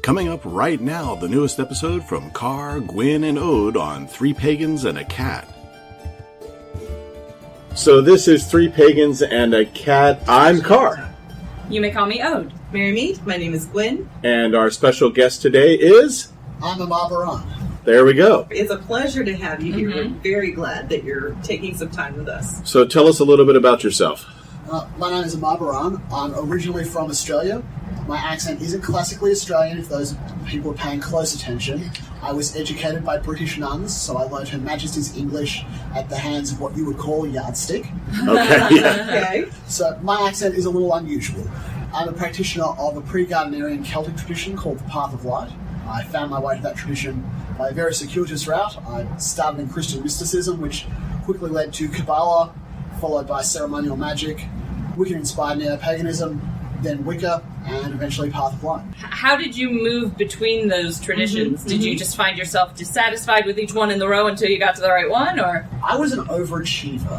Coming up right now, the newest episode from Carr, Gwyn, and Ode on Three Pagans and a Cat. So this is Three Pagans and a Cat. I'm Carr. You may call me Ode. Merry meet. My name is Gwyn. And our special guest today is... I'm Amabran. There we go. It's a pleasure to have you here. We're very glad that you're taking some time with us. So tell us a little bit about yourself. My name is Amabran. I'm originally from Australia. My accent isn't classically Australian, if those people are paying close attention. I was educated by British nuns, so I learned Her Majesty's English at the hands of what you would call a yardstick. Okay, yeah. Okay. So my accent is a little unusual. I'm a practitioner of a pre-Gardnerian Celtic tradition called the Path of Light. I found my way to that tradition by a very circuitous route. I started in Christian mysticism, which quickly led to Kabbalah, followed by ceremonial magic, Wiccan-inspired neo-paganism, then Wicca, and eventually Path of Light. How did you move between those traditions? Did you just find yourself dissatisfied with each one in the row until you got to the right one, or? I was an overachiever.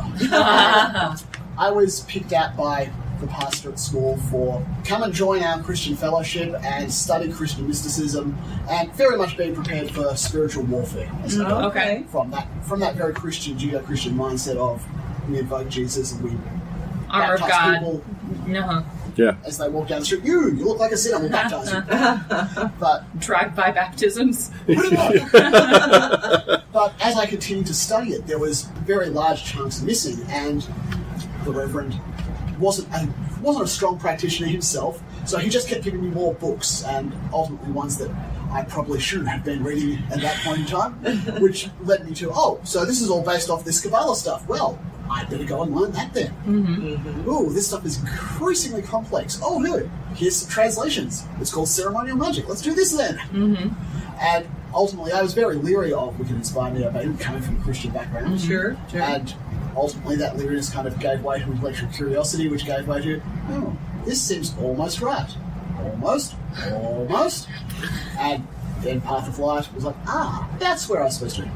I was picked out by the pastor at school for come and join our Christian fellowship and study Christian mysticism, and very much being prepared for spiritual warfare. Okay. From that very Christian, Judeo-Christian mindset of we invoke Jesus and we Armor of baptize God. people Yeah. as they walk down the street. You look like a sinner, we'll baptize you. But Drive-by baptisms. But as I continued to study it, there was very large chunks missing, and the Reverend wasn't a strong practitioner himself, so he just kept giving me more books, and ultimately ones that I probably shouldn't have been reading at that point in time, which led me to, so this is all based off this Kabbalah stuff. Well, I'd better go and learn that then. Ooh, this stuff is increasingly complex. Oh, no, here's some translations. It's called ceremonial magic. Let's do this then. And ultimately, I was very leery of Wiccan-inspired neo-paganism, coming from a Christian background. Sure. And ultimately, that leeriness kind of gave way to intellectual curiosity, which gave way to, this seems almost right. Almost. And then Path of Light was like, that's where I was supposed to be.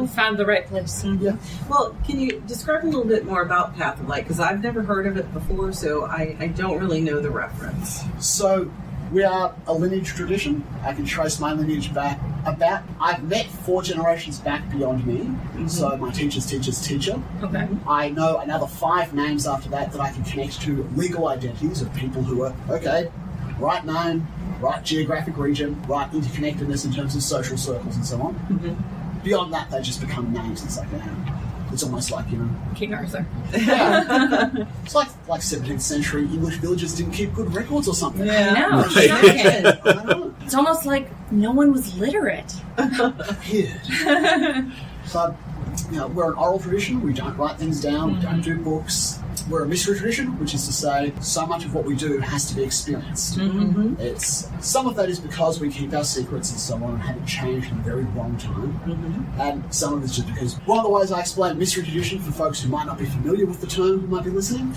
Found the right place. Yeah. Well, can you describe a little bit more about Path of Light? Because I've never heard of it before, so I don't really know the reference. So, we are a lineage tradition. I can trace my lineage back I've met 4 generations back beyond me, so my teacher's teacher's teacher. Okay. I know another 5 names after that I can connect to legal identities of people who are, right name, right geographic region, right interconnectedness in terms of social circles and so on. Beyond that, they just become names. It's like, it's almost like, King Arthur. Yeah. It's like 17th century English villages didn't keep good records or something. Yeah. I know. I don't know. It's almost like no one was literate. Weird. So, we're an oral tradition. We don't write things down. We don't do books. We're a mystery tradition, which is to say, so much of what we do has to be experienced. It's some of that is because we keep our secrets and so on and haven't changed in a very long time. And some of it's just because one of the ways I explain mystery tradition for folks who might not be familiar with the term, who might be listening,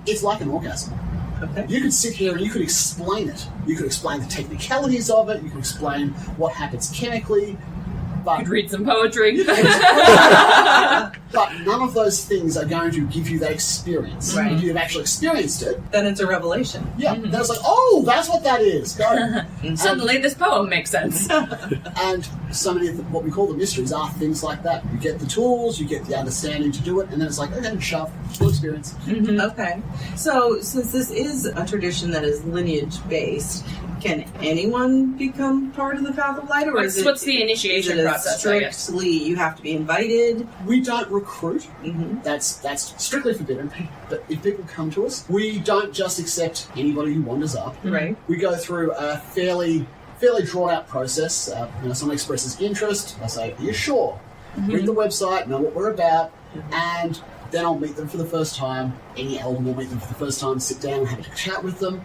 it's like an orgasm. Okay. You could sit here and you could explain it. You could explain the technicalities of it. You could explain what happens chemically. But Could read some poetry. But none of those things are going to give you that experience. Right. If you've actually experienced it, Then it's a revelation. then it's like, that's what that is. Suddenly this poem makes sense. And so many of what we call the mysteries are things like that. You get the tools, you get the understanding to do it, and then it's like, okay, shove, full experience. Okay. So, since this is a tradition that is lineage-based, can anyone become part of the Path of Light? Or What's the initiation process, I guess? Strictly, you have to be invited? We don't recruit. That's strictly forbidden. But if people come to us, we don't just accept anybody who wanders up. Right. We go through a fairly drawn out process. Someone expresses interest. I say, are you sure? Read the website, know what we're about, and then I'll meet them for the first time. Any elder will meet them for the first time, sit down and have a chat with them.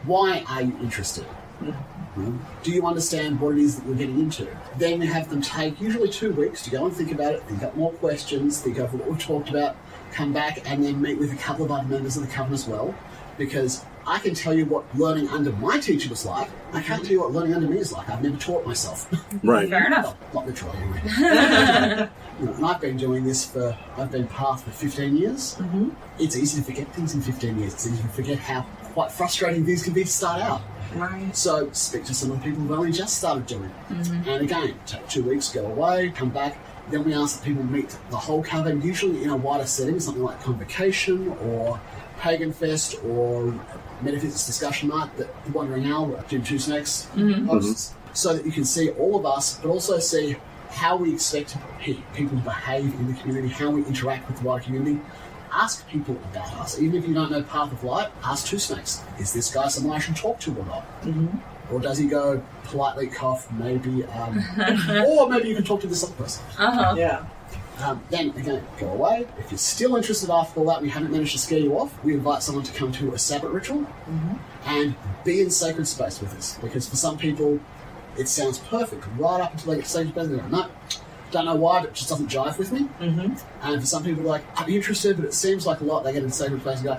Why are you interested? Do you understand what it is that you're getting into? Then we have them take usually 2 weeks to go and think about it, think up more questions, think over what we've talked about, come back and then meet with a couple of other members of the coven as well. Because I can tell you what learning under my teacher was like. I can't tell you what learning under me is like. I've never taught myself. Right. Fair enough. Not literally, anyway. And I've been doing this I've been Path for 15 years. It's easy to forget things in 15 years. It's easy to forget how quite frustrating things can be to start out. Right. So speak to some of the people who've only just started doing it. And again, take 2 weeks, go away, come back. Then we ask that people meet the whole coven, usually in a wider setting, something like Convocation or Pagan Fest or Metaphysics Discussion Night that the Wandering Owl, Jim Two Snakes hosts, so that you can see all of us, but also see how we expect people to behave in the community, how we interact with the wider community. Ask people about us. Even if you don't know Path of Light, ask Two Snakes. Is this guy someone I should talk to or not? Or does he go politely cough, maybe, or maybe you can talk to this other person. Yeah. Then, again, go away. If you're still interested after all that, we haven't managed to scare you off, we invite someone to come to a Sabbath ritual and be in sacred space with us. Because for some people, it sounds perfect right up until they get to sacred space and they're like, no, don't know why, but it just doesn't jive with me. And for some people, they're like, I'd be interested, but it seems like a lot. They get into sacred space and go,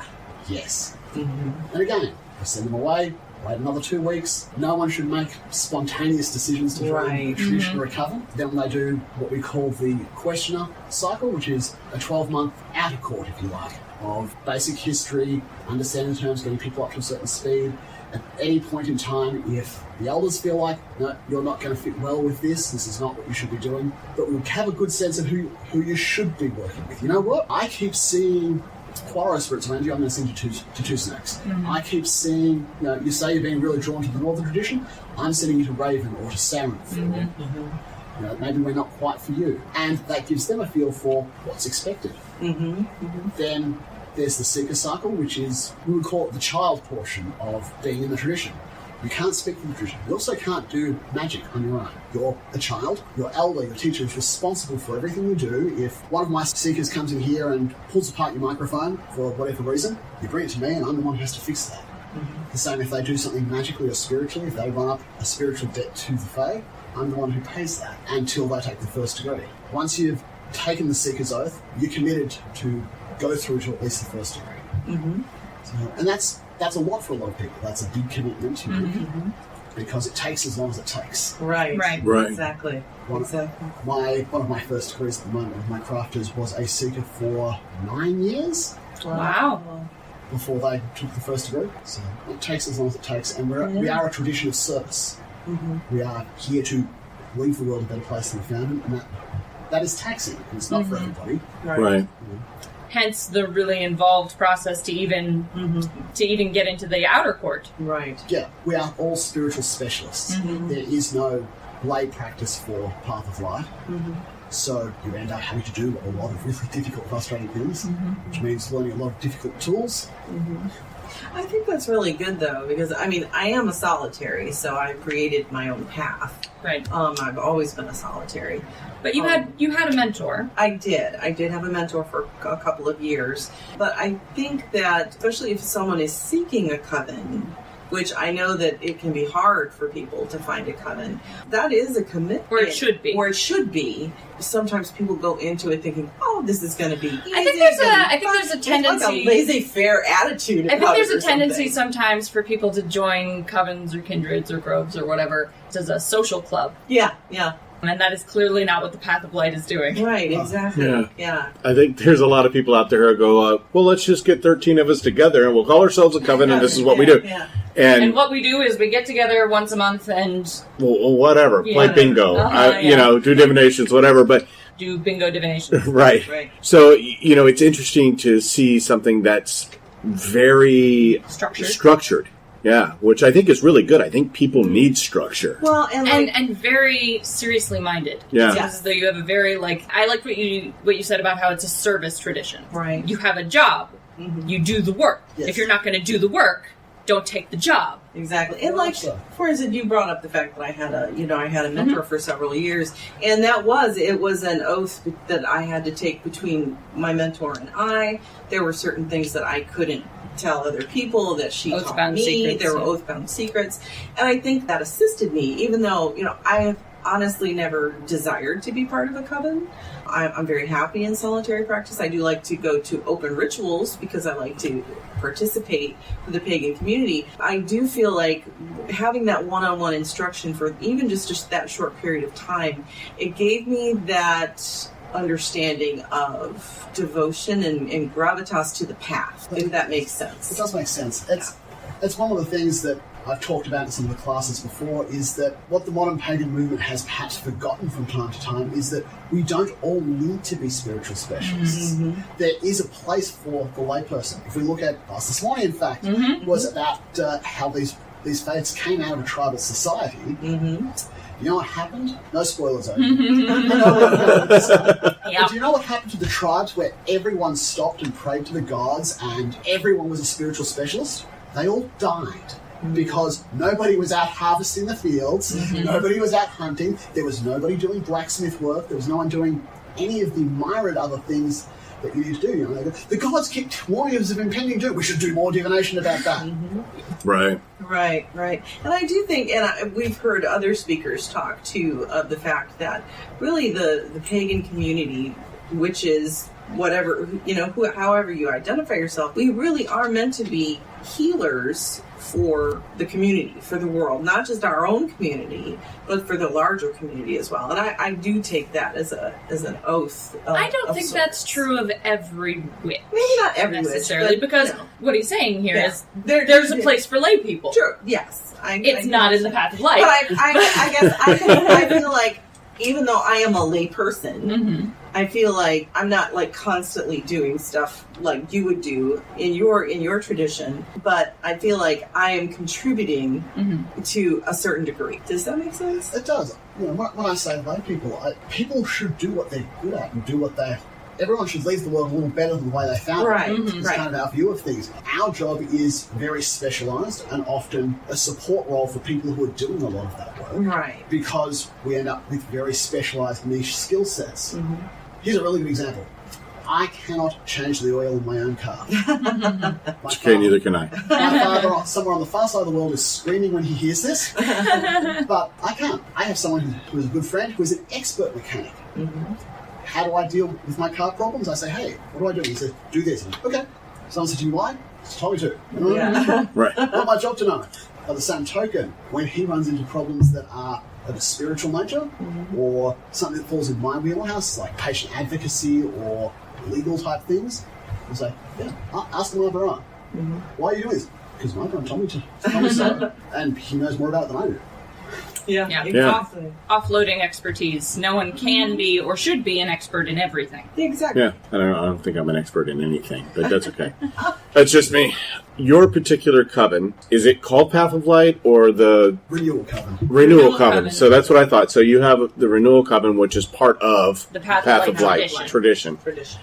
yes. And again, we send them away. Wait another 2 weeks. No one should make spontaneous decisions to join a tradition or a coven. Then they do what we call the questioner cycle, which is a 12-month outer court, if you like, of basic history, understanding terms, getting people up to a certain speed. At any point in time, if the elders feel like, no, you're not going to fit well with this is not what you should be doing, but we'll have a good sense of who you should be working with. You know what? I keep seeing Quarro spirits around you. I'm going to send you to Two Snakes. I keep seeing, you say you're being really drawn to the northern tradition. I'm sending you to Raven or to Sarenth. Maybe we're not quite for you. And that gives them a feel for what's expected. Then there's the Seeker cycle, which is, we would call it the child portion of being in the tradition. You can't speak for the tradition. You also can't do magic on your own. You're a child. Your elder, your teacher, is responsible for everything you do. If one of my seekers comes in here and pulls apart your microphone for whatever reason, you bring it to me and I'm the one who has to fix that. The same if they do something magically or spiritually, if they run up a spiritual debt to the Fae, I'm the one who pays that until they take the first degree. Once you've taken the Seeker's Oath, you're committed to go through to at least the first degree. And that's a lot for a lot of people. That's a big commitment, because it takes as long as it takes. Right. Exactly. One of my first degrees at the moment with my crafters was a Seeker for 9 years. Wow. Before they took the first degree. So it takes as long as it takes, and we are a tradition of service. We are here to leave the world a better place than we found it, and that is taxing, and it's not for everybody. Right. Hence the really involved process to even get into the outer court. Right. Yeah, we are all spiritual specialists. There is no lay practice for Path of Light. So you end up having to do a lot of really difficult, frustrating things, which means learning a lot of difficult tools. I think that's really good, though, because, I mean, I am a solitary, so I created my own path. Right. I've always been a solitary. But you had a mentor. I did have a mentor for a couple of years. But I think that, especially if someone is seeking a coven, which I know that it can be hard for people to find a coven, that is a commitment. Or it should be. Sometimes people go into it thinking, oh, this is going to be easy. I think there's a tendency. Like a laissez-faire attitude. I think there's a tendency sometimes for people to join covens or kindreds or groves or whatever as a social club. Yeah. And that is clearly not what the Path of Light is doing. Right, exactly. Yeah. I think there's a lot of people out there who go, well, let's just get 13 of us together and we'll call ourselves a coven and this is what we do. Yeah. And what we do is we get together once a month and... Well, whatever. Play bingo. Do divinations, whatever. But do bingo divinations. Right. So, it's interesting to see something that's very... Structured. Yeah, which I think is really good. I think people need structure. Well, and very seriously minded. Yeah. It's as though you have a very, I liked what you said about how it's a service tradition. Right. You have a job. You do the work. Yes. If you're not going to do the work, don't take the job. Exactly. And for instance, you brought up the fact that I had a mentor for several years, and it was an oath that I had to take between my mentor and I. There were certain things that I couldn't tell other people that she taught me. Secrets, there were oath-bound secrets, and I think that assisted me, even though I have honestly never desired to be part of a coven. I'm very happy in solitary practice. I do like to go to open rituals because I like to participate with the pagan community. I do feel like having that one-on-one instruction for even just that short period of time, it gave me that understanding of devotion and gravitas to the path, if that makes sense. It does make sense. It's one of the things that I've talked about in some of the classes before is that what the modern pagan movement has perhaps forgotten from time to time is that we don't all need to be spiritual specialists. There is a place for the layperson. If we look at us this morning, in fact, was about how these faiths came out of a tribal society. You know what happened? No spoilers, though. Do you know what happened to the tribes where everyone stopped and prayed to the gods and everyone was a spiritual specialist? They all died because nobody was out harvesting the fields, nobody was out hunting, there was nobody doing blacksmith work, there was no one doing any of the myriad other things that you need to do. You know, the gods keep warning us of impending doom. We should do more divination about that. Right. And I do think, and we've heard other speakers talk too of the fact that really the pagan community, which is whatever, however you identify yourself, we really are meant to be healers for the community, for the world, not just our own community, but for the larger community as well. And I do take that as an oath. I don't think that's true of every witch. Maybe not every necessarily, witch, because what he's saying here is there's a place for lay people. Sure. Yes, it's not in the path of life. But I guess I feel like even though I am a lay person, I feel like I'm not like constantly doing stuff like you would do in your tradition, but I feel like I am contributing to a certain degree. Does that make sense? It does. You know, when I say lay people, people should do what they're good at and do what they. Everyone should leave the world a little better than the way they found it. It's kind of our view of things. Our job is very specialised and often a support role for people who are doing a lot of that work. Right. Because we end up with very specialised niche skill sets. Here's a really good example. I cannot change the oil in my own car. Okay, neither can I. My father, somewhere on the far side of the world, is screaming when he hears this. But I can't. I have someone who is a good friend who is an expert mechanic. How do I deal with my car problems? I say, hey, what do I do? He says, do this. I'm like, okay. Someone said, do you why? He told me to. Right. Not my job to know. By the same token, when he runs into problems that are of a spiritual nature or something that falls in my wheelhouse, like patient advocacy or legal type things, I say, yeah, ask Amabran. Why are you doing this? Because Amabran told me to. Told me so. And he knows more about it than I do. Yeah. Exactly. Offloading expertise. No one can be or should be an expert in everything. Exactly. Yeah, I don't think I'm an expert in anything, but that's okay. That's just me. Your particular coven, is it called Path of Light or the Renewal Coven? Renewal Coven. So that's what I thought. So you have the Renewal Coven, which is part of the Path of Light tradition. Tradition.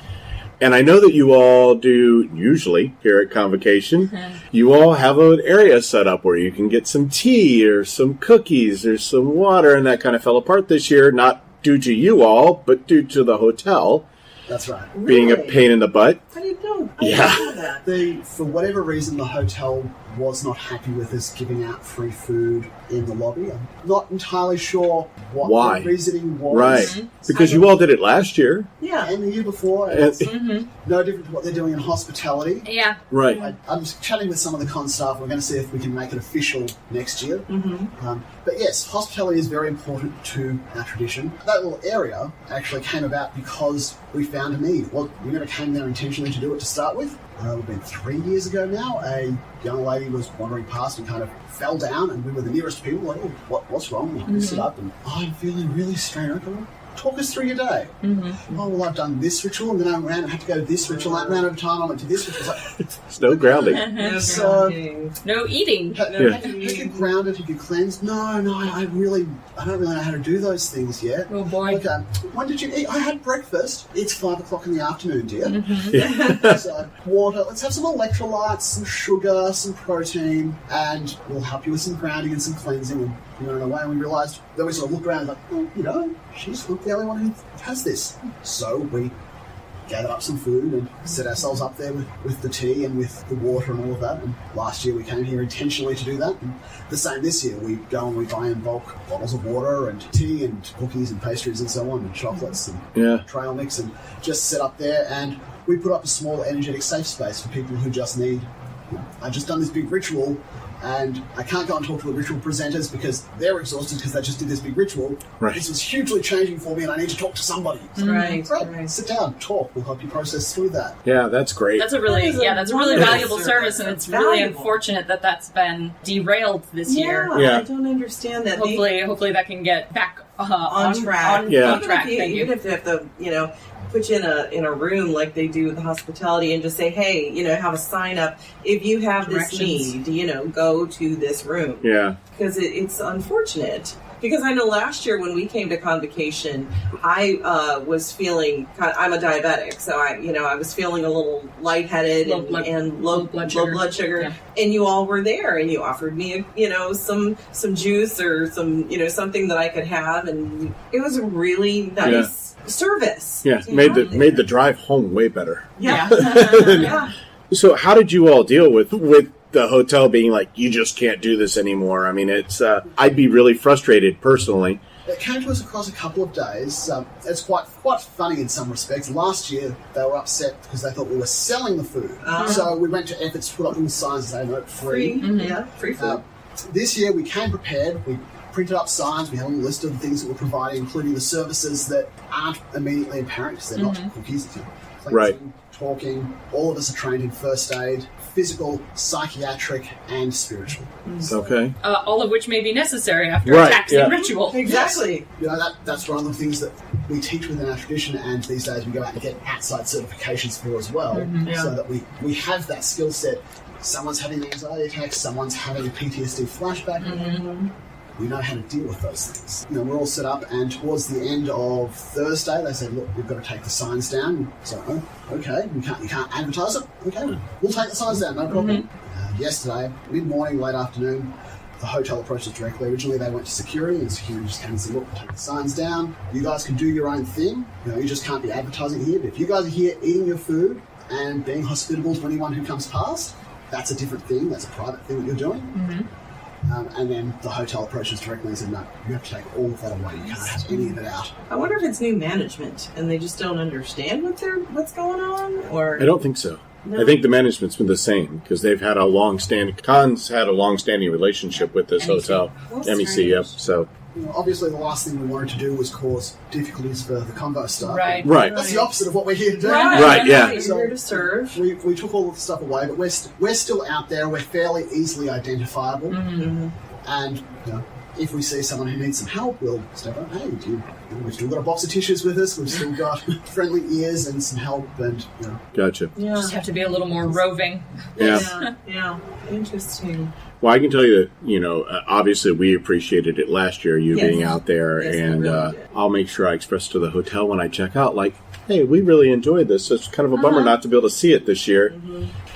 And I know that you all do, usually, here at Convocation, you all have an area set up where you can get some tea or some cookies or some water, and that kind of fell apart this year, not due to you all, but due to the hotel. That's right. Being a pain in the butt. I didn't know. Yeah. I didn't know that. For whatever reason, the hotel was not happy with us giving out free food in the lobby. I'm not entirely sure what the reasoning was. Right. Because you all did it last year. Yeah. And the year before. It's no different to what they're doing in hospitality. Yeah. Right. I'm chatting with some of the con staff. We're going to see if we can make it official next year. But yes, hospitality is very important to our tradition. That little area actually came about because we found a need. Well, we never came there intentionally to do it to start with. It would have been 3 years ago now. A young lady was wandering past and kind of fell down, and we were the nearest people. Like, oh, what's wrong? And we stood up, and I'm feeling really strange. Okay, talk us through your day. Oh, well, I've done this ritual, and then I ran and had to go to this ritual. That ran out of time. I went to this ritual. It's no grounding. No eating. Have you grounded? Have you cleansed? No, I don't really know how to do those things yet. Oh, boy. Okay, when did you eat? I had breakfast. It's 5 o'clock in the afternoon, dear. So, water. Let's have some electrolytes, some sugar, some protein, and we'll help you with some grounding and some cleansing. And we went away, and we realised, then we sort of looked around like, oh, she's not the only one who has this. So we gathered up some food and set ourselves up there with the tea and with the water and all of that. And last year we came here intentionally to do that. And the same this year. We go and we buy in bulk bottles of water and tea and cookies and pastries and so on and chocolates and trail mix and just set up there. And we put up a small energetic safe space for people who just need I've just done this big ritual, and I can't go and talk to the ritual presenters because they're exhausted because they just did this big ritual. Right. This was hugely changing for me, and I need to talk to somebody. Right. Sit down, talk. We'll help you process through that. Yeah, that's great. That's a really, that's a really wonderful valuable service, and That's it's really valuable. unfortunate that that's been derailed this year. Yeah. I don't understand that. Hopefully that can get back on track. Yeah. On track. Thank you. Even if they have to, put you in a room like they do with the hospitality and just say, hey, have a sign up. If you have this Directions. need, go to this room. Yeah. Because it's unfortunate. Because I know last year when we came to Convocation, I was feeling, I'm a diabetic, so I was feeling a little lightheaded and low blood sugar. Yeah. And you all were there, and you offered me, some juice or some, something that I could have, and it was a really nice service. Yeah, to made have the there. drive home way better. Yeah. Yeah. So how did you all deal with the hotel being like, you just can't do this anymore? I mean, it's I'd be really frustrated personally. It came to us across a couple of days. It's quite funny in some respects. Last year, they were upset because they thought we were selling the food. So we went to efforts to put up little signs that say, no, free. Yeah, free food. This year, we came prepared. We printed up signs. We had a list of the things that we're providing, including the services that aren't immediately apparent because they're not cookies. It's cleansing, Right. talking. All of us are trained in first aid, physical, psychiatric, and spiritual. Okay. All of which may be necessary after Right, a taxing yeah. ritual. Exactly. That's one of the things that we teach within our tradition, and these days we go out and get outside certifications for as well, so that we have that skill set. Someone's having an anxiety attack, someone's having a PTSD flashback. We know how to deal with those things. We're all set up, and towards the end of Thursday, they said, look, we've got to take the signs down. So, okay, you can't advertise it? Okay, we'll take the signs down, no problem. Yesterday, mid-morning, late afternoon, the hotel approached us directly. Originally, they went to security, and security just came and said, look, we'll take the signs down. You guys can do your own thing. You just can't be advertising here. But if you guys are here eating your food and being hospitable to anyone who comes past, that's a different thing. That's a private thing that you're doing. And then the hotel approached us directly and said, no, you have to take all of that away. You can't have any of it out. I wonder if it's new management and they just don't understand what's going on, or I don't think so. No. I think the management's been the same because they've had Cons had a long-standing relationship with this hotel, That's MEC. strange. Yep. So Obviously, the last thing we wanted to do was cause difficulties for the Convo staff. Right. right. That's the opposite of what we're here to do. Right, yeah. You're here to serve. We took all of the stuff away, but we're still out there. We're fairly easily identifiable. And if we see someone who needs some help, we'll step up. Hey, we've still got a box of tissues with us. We've still got friendly ears and some help. And Gotcha. Yeah. Just have to be a little more roving. Yeah. Yeah. Interesting. Well, I can tell you that, obviously we appreciated it last year, you Yes. being out there, Yes, we and really did. I'll make sure I express to the hotel when I check out, like, hey, we really enjoyed this. It's kind of a bummer not to be able to see it this year.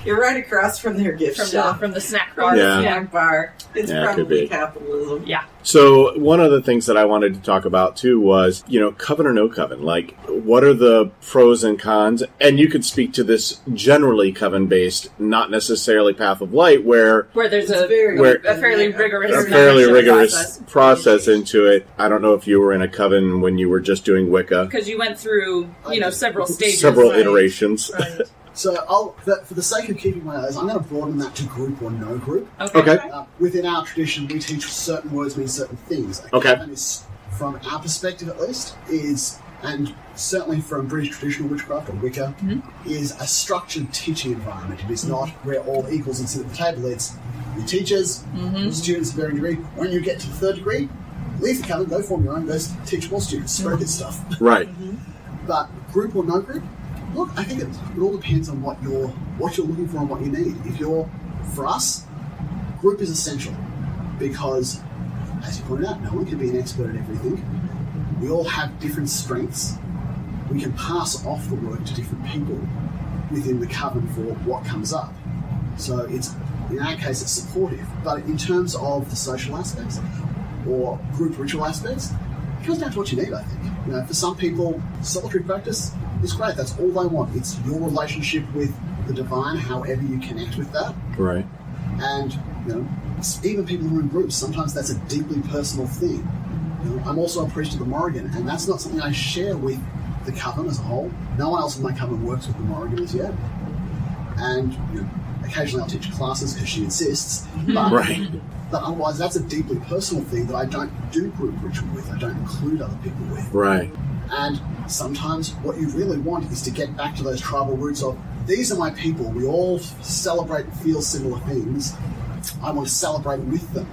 You're right across from their gift shop. From the snack From bar. the Yeah. snack bar. It's Yeah, it could probably be. capitalism. Yeah. So one of the things that I wanted to talk about, too, was, coven or no coven? Like, what are the pros and cons? And you could speak to this generally coven-based, not necessarily Path of Light, where There's It's a fairly rigorous a very fairly much rigorous process into it. I don't know if you were in a coven when you were just doing Wicca. because you went through, several stages. Several Right. iterations. Right. so for the sake of keeping my eyes, I'm going to broaden that to group or no group. Okay. Within our tradition, we teach certain words mean certain things. A Okay. coven is, from our perspective at least, and certainly from British traditional witchcraft or Wicca, is a structured teaching environment. It is not where all equals and sit at the table. It's your teachers, your students of varying degree. When you get to the third degree, leave the coven, go form your own, go teach more students, spread this stuff. Right. But group or no group, look, I think it all depends on what you're looking for and what you need. For us, group is essential because, as you pointed out, no one can be an expert at everything. We all have different strengths. We can pass off the work to different people within the coven for what comes up. So in our case, it's supportive. But in terms of the social aspects or group ritual aspects, it comes down to what you need, I think. For some people, solitary practice is great. That's all they want. It's your relationship with the divine, however you connect with that. Right. And, even people who are in groups, sometimes that's a deeply personal thing. I'm also a priest of the Morrigan, and that's not something I share with the coven as a whole. No one else in my coven works with the Morrigan as yet. And occasionally I'll teach classes because she insists. But, Right. but otherwise, that's a deeply personal thing that I don't do group ritual with. I don't include other people with. Right. And sometimes what you really want is to get back to those tribal roots of, these are my people. We all celebrate and feel similar things. I want to celebrate with them.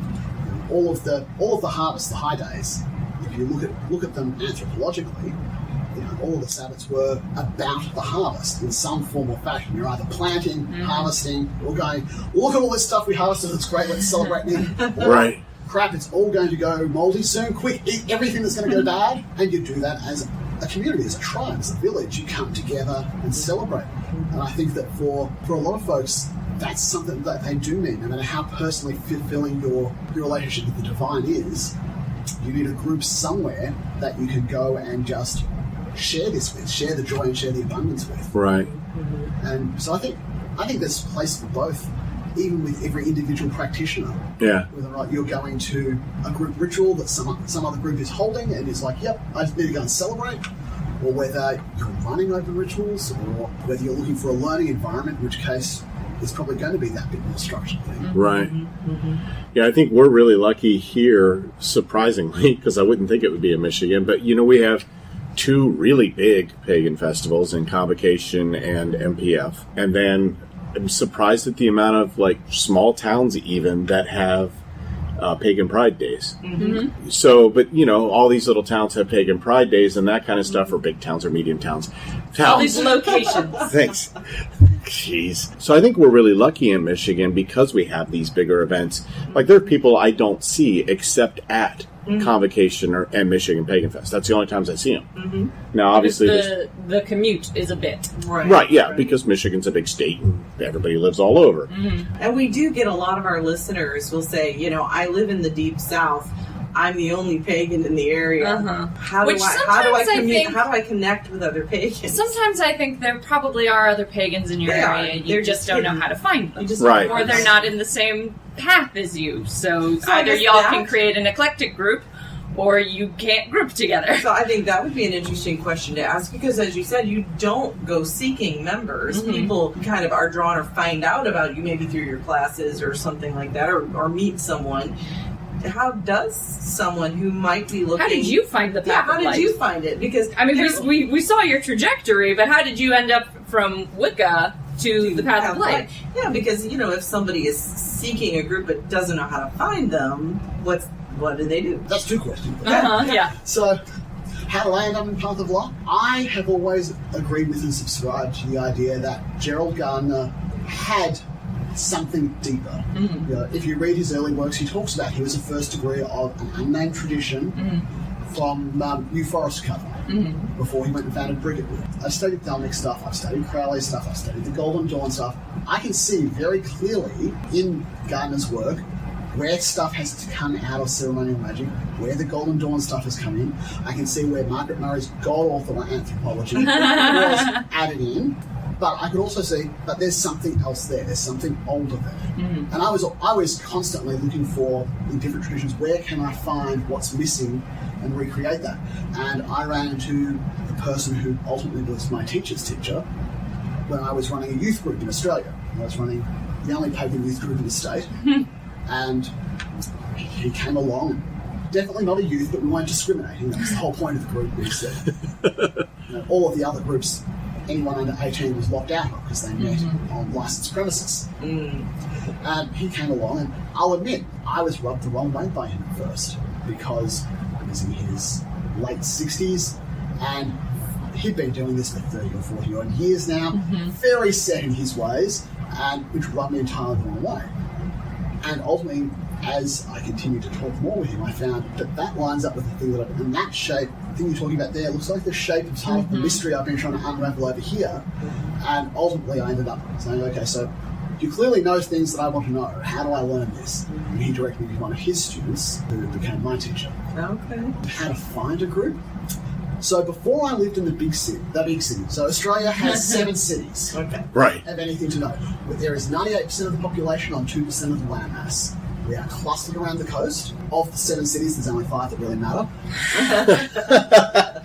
All of the harvests, the high days, if you look at them anthropologically, all of the Sabbats were about the harvest in some form or fashion. You're either planting, harvesting, or going, look at all this stuff we harvested, it's great, let's celebrate now. Right. Crap, it's all going to go mouldy soon, quick, eat everything that's going to go bad. And you do that as a community, as a tribe, as a village. You come together and celebrate. And I think that for a lot of folks, that's something that they do need. No matter how personally fulfilling your relationship with the divine is, you need a group somewhere that you can go and just share this with, share the joy and share the abundance with. Right. And so I think there's a place for both, even with every individual practitioner. Yeah. Whether or not you're going to a group ritual that some other group is holding and is like, yep, I just need to go and celebrate, or whether you're running open rituals, or whether you're looking for a learning environment, in which case it's probably going to be that bit more structured thing. Right. Yeah, I think we're really lucky here, surprisingly, because I wouldn't think it would be in Michigan, but we have two really big pagan festivals in Convocation and MPF. And then I'm surprised at the amount of small towns even that have pagan pride days. So, but all these little towns have pagan pride days and that kind of stuff, or big towns or medium towns. All these locations. Thanks. Jeez. So I think we're really lucky in Michigan because we have these bigger events. There are people I don't see except at Convocation and Michigan Pagan Fest. That's the only times I see them. Now, obviously, the commute is a bit right. Yeah, because Michigan's a big state and everybody lives all over. And we do get a lot of our listeners will say, I live in the deep South. I'm the only pagan in the area. How do I connect with other pagans? Sometimes I think there probably are other pagans in your area. You just don't know how to find them. Right. Or they're not in the same path as you. So either y'all can create an eclectic group, or you can't group together. So I think that would be an interesting question to ask, because as you said, you don't go seeking members. People kind of are drawn or find out about you maybe through your classes or something like that, or meet someone. How does someone who might be looking... How did you find the path of life? How did you find it? Because we saw your trajectory, but how did you end up from Wicca to the path of life? Yeah, because, if somebody is seeking a group but doesn't know how to find them, what do they do? That's two questions. Yeah. So, how do I end up in Path of Life? I have always agreed with and subscribed to the idea that Gerald Gardner had something deeper. If you read his early works, he talks about he was a first degree of an unnamed tradition from New Forest cover before he went and founded Brigadewood. I've studied Thelmic stuff, I've studied Crowley stuff, I've studied the Golden Dawn stuff. I can see very clearly in Gardner's work where stuff has to come out of ceremonial magic, where the Golden Dawn stuff has come in. I can see where Margaret Murray's god-awful anthropology was added in. But I could also see that there's something else there. There's something older there. And I was constantly looking for, in different traditions, where can I find what's missing and recreate that? And I ran into the person who ultimately was my teacher's teacher when I was running a youth group in Australia. I was running the only pagan youth group in the state. And he came along. Definitely not a youth, but we weren't discriminating. That was the whole point of the group. Was that all of the other groups, anyone under 18 was locked out of because they met on licensed premises. And he came along, and I'll admit, I was rubbed the wrong way by him at first because he was in his late 60s and he'd been doing this for 30 or 40 odd years now, very set in his ways, and which rubbed me entirely the wrong way. And ultimately, as I continued to talk more with him, I found that lines up with the thing and that shape, the thing you're talking about there, looks like the shape of part of the mystery I've been trying to unravel over here. And ultimately, I ended up saying, okay, so you clearly know things that I want to know. How do I learn this? And he directed me to one of his students, who became my teacher. Okay. How to find a group. So before I lived in the big city, so Australia has 7 cities. Okay. Right. Have anything to know. But there is 98% of the population on 2% of the landmass. We are clustered around the coast. Of the 7 cities, there's only 5 that really matter.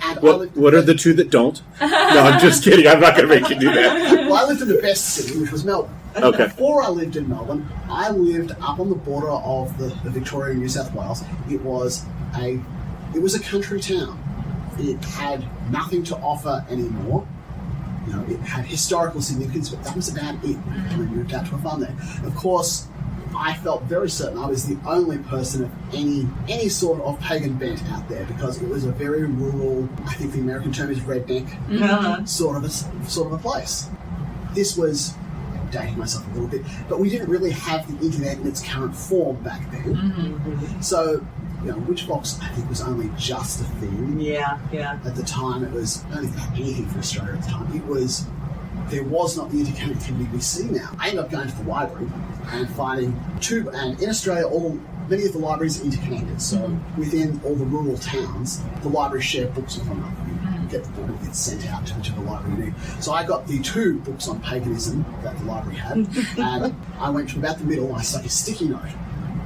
And what are the 2 that don't? No, I'm just kidding. I'm not going to make you do that. Well, I lived in the best city, which was Melbourne. Okay. Before I lived in Melbourne, I lived up on the border of the Victoria and New South Wales. It was a country town. It had nothing to offer anymore. You know, it had historical significance, but that was about it when we moved out to a farm there. Of course, I felt very certain I was the only person of any sort of pagan bent out there, because it was a very rural, I think the American term is redneck, sort of a place. This was dating myself a little bit, but we didn't really have the internet in its current form back then. So, you know, Witchbox, I think, was only just a thing. Yeah. At the time, it was only anything for Australia at the time. There was not the interconnectivity we see now. I ended up going to the library and finding and in Australia, many of the libraries are interconnected. So within all the rural towns, the libraries share books with one another. You get the book, it gets sent out to whichever library you need. So I got the 2 books on paganism that the library had, and I went to about the middle and I stuck a sticky note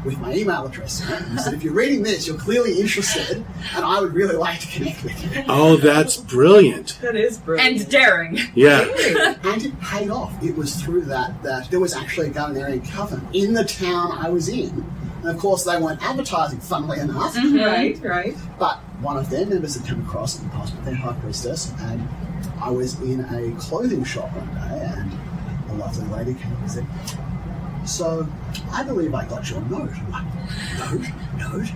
with my email address in it. And said, if you're reading this, you're clearly interested, and I would really like to connect with you. Oh, that's brilliant. That is brilliant. And daring. Yeah. And it paid off. It was through that there was actually a Gardnerian coven in the town I was in. And of course, they weren't advertising, funnily enough. Right. But one of their members had come across and passed with their high priestess, and I was in a clothing shop one day, and a lovely lady came up and said, so, I believe I got your note. I'm like, note?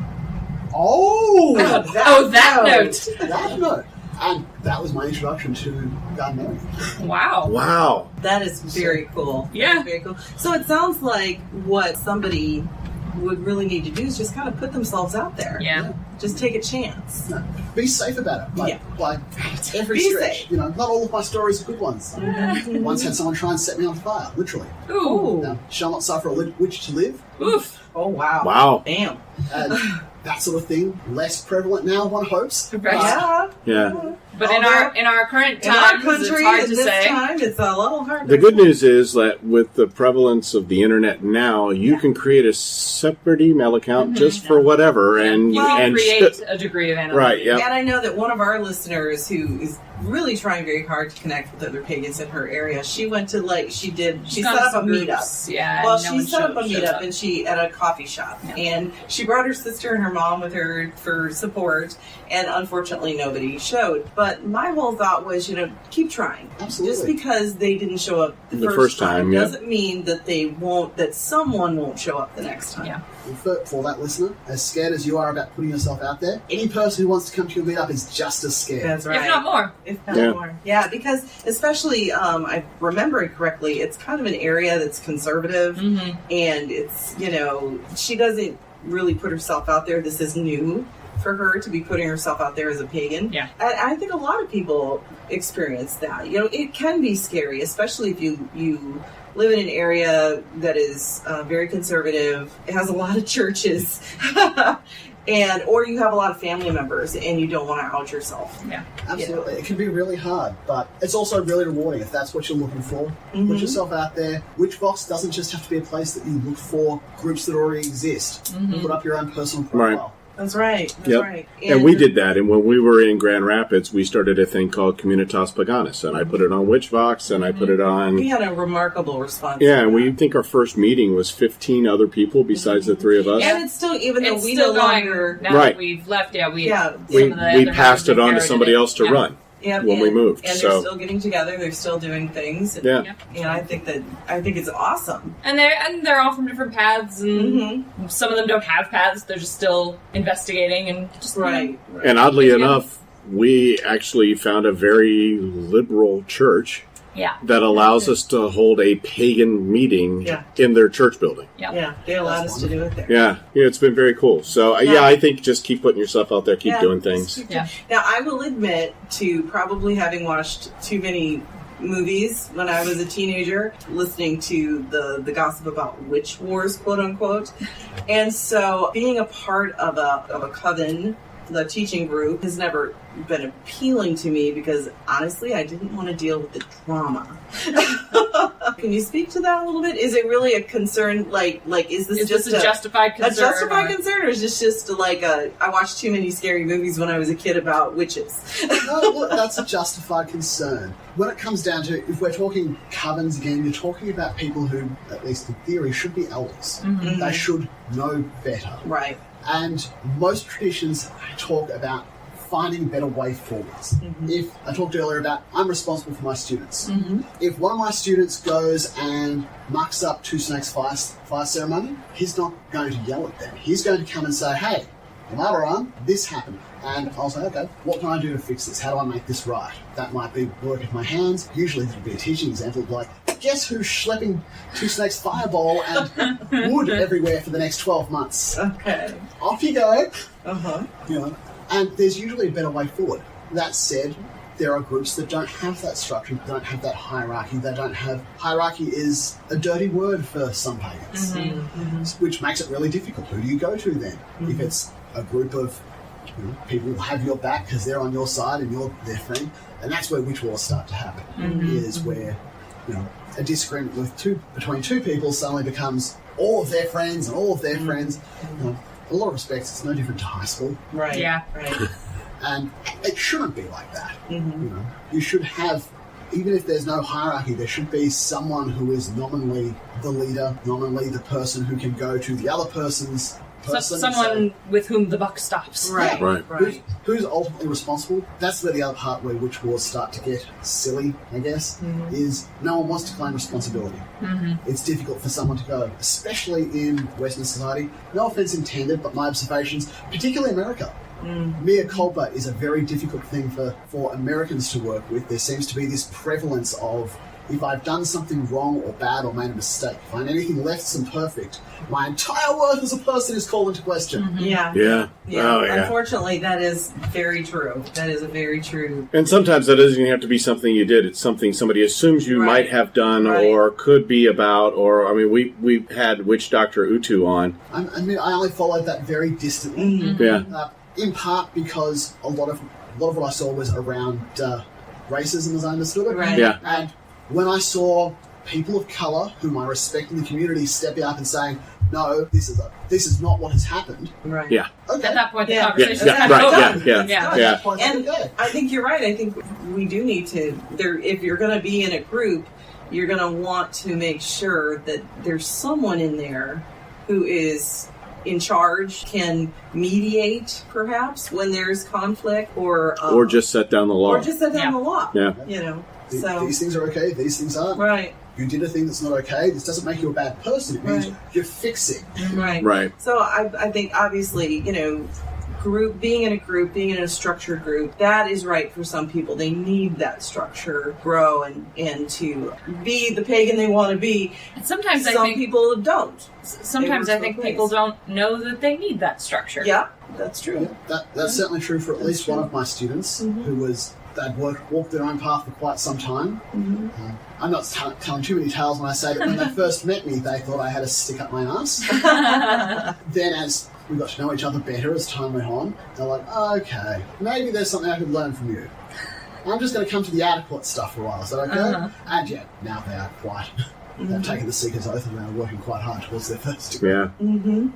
Oh! That note. That note. And that was my introduction to Gardnerian. Wow. That is very cool. Yeah. That's very cool. So it sounds like what somebody would really need to do is just kind of put themselves out there. Yeah. Just take a chance. No, be safe about it. Like every Be stretch. safe. You know, not all of my stories are good ones. Once had someone try and set me on fire, literally. Ooh. Now, shall not suffer a witch to live. Oof. Oh, wow. Wow. Damn. And that sort of thing, less prevalent now, one hopes. Right. Yeah. But in our current In our times, country, it's hard at to this say. time, it's a little hard The to good say. news is that with the prevalence of the internet now, you can create a separate email account just for whatever, and You can and create a degree of anonymity. right. Yeah. And I know that one of our listeners who is really trying very hard to connect with other pagans in her area, she went to she set up a meetup. Yeah. Well, no she one set up a showed meetup up. and she at a coffee shop, and she brought her sister and her mom with her for support, and unfortunately nobody showed. But my whole thought was, keep trying. Absolutely. Just because they didn't show up the first time, yeah. doesn't mean that that someone won't show up the next time. Yeah. And for that listener, as scared as you are about putting yourself out there, any person who wants to come to your meetup is just as scared. That's right. If not more. If not more. Yeah, because especially, I remember it correctly, it's kind of an area that's conservative, and it's, she doesn't really put herself out there. This is new for her to be putting herself out there as a pagan. Yeah. And I think a lot of people experience that. it can be scary, especially if you live in an area that is very conservative. It has a lot of churches. Or you have a lot of family members and you don't want to out yourself. Yeah. Absolutely. It can be really hard, but it's also really rewarding if that's what you're looking for. Put yourself out there. Witchbox doesn't just have to be a place that you look for groups that already exist. Put up your own personal profile. Right. That's right. That's Yep. right. And we did that. And when we were in Grand Rapids, we started a thing called Communitas Paganis. And I put it on Witchbox, and I put it on... We had a remarkable response. Yeah, and we think our first meeting was 15 other people besides the 3 of us. And it's still, even though It's we still no going. longer... Now Right. that we've left, we we passed it on to somebody else to run when we moved. And So they're still getting together. They're still doing things. And, yeah. and I think it's awesome. And they're all from different paths, and some of them don't have paths. They're just still investigating and just Right. And oddly Yeah. enough, we actually found a very liberal church Yeah. that allows us to hold a pagan meeting in their church building. Yeah, they allowed us to do it there. Yeah, it's been very cool. So, I think just keep putting yourself out there, keep doing things. Now, I will admit to probably having watched too many movies when I was a teenager, listening to the gossip about witch wars, quote unquote. And so being a part of a coven, the teaching group, has never been appealing to me because honestly, I didn't want to deal with the drama. Can you speak to that a little bit? Is it really a concern? Like, is this just a justified concern? A justified concern, or is this just like I watched too many scary movies when I was a kid about witches? No, look, that's a justified concern. When it comes down to, if we're talking covens again, you're talking about people who, at least in theory, should be elders. Mm-hmm. They should know better. Right. And most traditions talk about finding better way forwards. Mm-hmm. If I talked earlier about I'm responsible for my students. Mm-hmm. If one of my students goes and mucks up Two Snakes fire ceremony, he's not going to yell at them. He's going to come and say, hey, Amabran, this happened. And I'll say, okay, what can I do to fix this? How do I make this right? That might be work with my hands. Usually there'll be a teaching example like, guess who's schlepping Two Snakes fireball and wood everywhere for the next 12 months? Okay. Off you go. Uh-huh. You know, and there's usually a better way forward. That said, there are groups that don't have that structure, don't have that hierarchy. They don't have... Hierarchy is a dirty word for some pagans, which makes it really difficult. Who do you go to then? If it's a group of people who have your back because they're on your side and you're their friend, and that's where witch wars start to happen, is where a disagreement between two people suddenly becomes all of their friends and all of their friends. In a lot of respects, it's no different to high school. Right. Yeah. Right. And it shouldn't be like that. You should have, even if there's no hierarchy, there should be someone who is nominally the leader, nominally the person who can go to the other person's person. Someone with whom the buck stops. Right. Right. Who's ultimately responsible? That's where the other part where witch wars start to get silly, I guess, is no one wants to claim responsibility. It's difficult for someone to go, especially in Western society. No offense intended, but my observations, particularly America. Mea culpa is a very difficult thing for Americans to work with. There seems to be this prevalence of, if I've done something wrong or bad or made a mistake, if I'm anything less than perfect, my entire worth as a person is called into question. Yeah. Yeah. Oh, yeah. Unfortunately, that is very true. That is a very true... And sometimes that doesn't even have to be something you did. It's something somebody assumes you might have done or could be about. Or, I mean, we had Witch Doctor Utu on. I mean, I only followed that very distantly. Yeah. In part because a lot of what I saw was around racism, as I understood it. Right. Yeah. And when I saw people of colour whom I respect in the community stepping up and saying, no, this is not what has happened. Right. Yeah. Okay. At that point, the Yeah. conversation Yeah. Right. Yeah. And I think you're right. I think we do need to, if you're going to be in a group, you're going to want to make sure that there's someone in there who is in charge, can mediate perhaps when there's conflict, or just set down the law. Or just set down the law. Yeah. These things are okay, these things aren't. Right. You did a thing that's not okay. This doesn't make you a bad person. It means you're fixing. Right. So I think obviously, being in a structured group, that is right for some people. They need that structure, grow, and to be the pagan they want to be. And sometimes some people don't. Sometimes I think people don't know that they need that structure. Yeah, that's true. Yeah, that's certainly true for at least one of my students they'd walked their own path for quite some time. I'm not telling too many tales when I say that when they first met me, they thought I had a stick up my ass. Then as we got to know each other better as time went on, they're like, okay, maybe there's something I could learn from you. I'm just going to come to the adequate stuff for a while. Is that okay? And yeah, now they are quite... They've taken the Seeker's Oath and they're working quite hard towards their first degree. Yeah.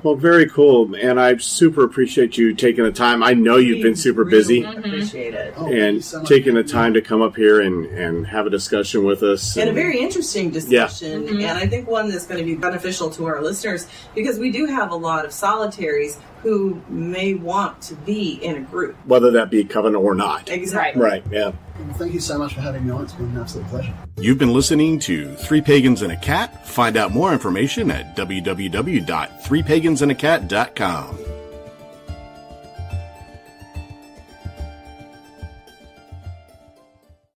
Well, very cool. And I super appreciate you taking the time. I know you've been super busy. Appreciate it. And so taking the time to come up here and have a discussion with us. And a very interesting discussion. And I think one that's going to be beneficial to our listeners, because we do have a lot of solitaries who may want to be in a group. Whether that be coven or not. Exactly. Right, yeah. Well, thank you so much for having me on. It's been an absolute pleasure. You've been listening to Three Pagans and a Cat. Find out more information at www.threepagansandacat.com.